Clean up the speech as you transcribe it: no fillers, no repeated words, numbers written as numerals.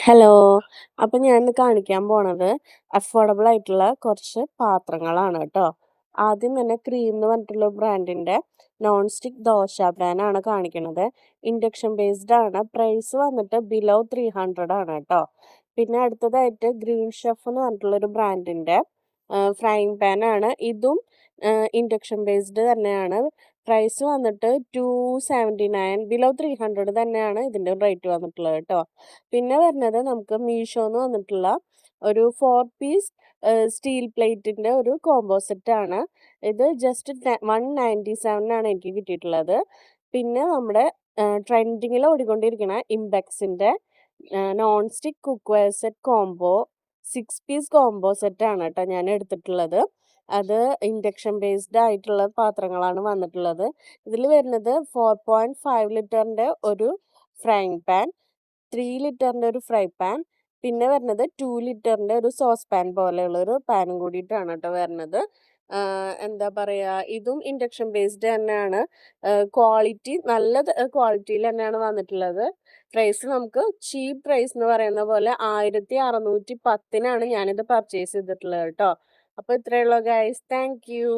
Hello. അപ്പൊ ഞാനിന്ന് കാണിക്കാൻ പോണത് അഫോർഡബിൾ ആയിട്ടുള്ള കുറച്ച് പാത്രങ്ങളാണ് കേട്ടോ. ആദ്യം തന്നെ ക്രീം എന്ന് പറഞ്ഞിട്ടുള്ള ബ്രാൻഡിന്റെ നോൺ സ്റ്റിക്ക് ദോശ പാനാണ് കാണിക്കണത്. ഇൻഡക്ഷൻ ബേസ്ഡ് ആണ്. പ്രൈസ് വന്നിട്ട് ബിലോ 300 ആണ് കേട്ടോ. പിന്നെ അടുത്തതായിട്ട് ഗ്രീൻ ഷെഫ് എന്ന് പറഞ്ഞിട്ടുള്ള ഒരു ബ്രാൻഡിന്റെ ഫ്രൈങ് പാനാണ്. ഇതും ഇൻഡക്ഷൻ ബേസ്ഡ് തന്നെയാണ്. പ്രൈസ് വന്നിട്ട് 279, ബിലോ 300 തന്നെയാണ് ഇതിന്റെ റേറ്റ് വന്നിട്ടുള്ളത് കേട്ടോ. പിന്നെ വരുന്നത് നമുക്ക് മീഷോന്ന് വന്നിട്ടുള്ള ഒരു 4 പീസ് സ്റ്റീൽ പ്ലേറ്റിന്റെ ഒരു കോംബോ സെറ്റ് ആണ്. ഇത് ജസ്റ്റ് 197 എനിക്ക് കിട്ടിയിട്ടുള്ളത്. പിന്നെ നമ്മുടെ ട്രെൻഡിങ്ങിൽ ഓടിക്കൊണ്ടിരിക്കുന്ന ഇംപെക്സിന്റെ non stick cookware set combo 6 piece combo set ആണ് കേട്ടോ ഞാൻ എടുത്തിട്ടുള്ളത്. അത് ഇൻഡക്ഷൻ ബേസ്ഡ് ആയിട്ടുള്ള പാത്രങ്ങളാണ് വന്നിട്ടുള്ളത്. ഇതിൽ വരുന്നത് 4.5 ലിറ്ററിന്റെ ഒരു ഫ്രൈങ് പാൻ, 3 ലിറ്ററിന്റെ ഒരു ഫ്രൈ പാൻ, പിന്നെ വരുന്നത് 2 ലിറ്ററിന്റെ ഒരു സോസ് പാൻ പോലെയുള്ള ഒരു പാനും കൂടിയിട്ടാണ് കേട്ടോ വരുന്നത്. എന്താ പറയാ, ഇതും ഇൻഡക്ഷൻ ബേസ്ഡ് തന്നെയാണ്. ക്വാളിറ്റി നല്ല ക്വാളിറ്റിയിൽ തന്നെയാണ് വന്നിട്ടുള്ളത്. പ്രൈസ് നമുക്ക് ചീപ്പ് പ്രൈസ് എന്ന് പറയുന്ന പോലെ 1610 ഞാനിത് പർച്ചേസ് ചെയ്തിട്ടുള്ളത് കേട്ടോ. അപ്പോൾ ഇത്രയേ ഉള്ളൂ ഗൈസ്. Thank you.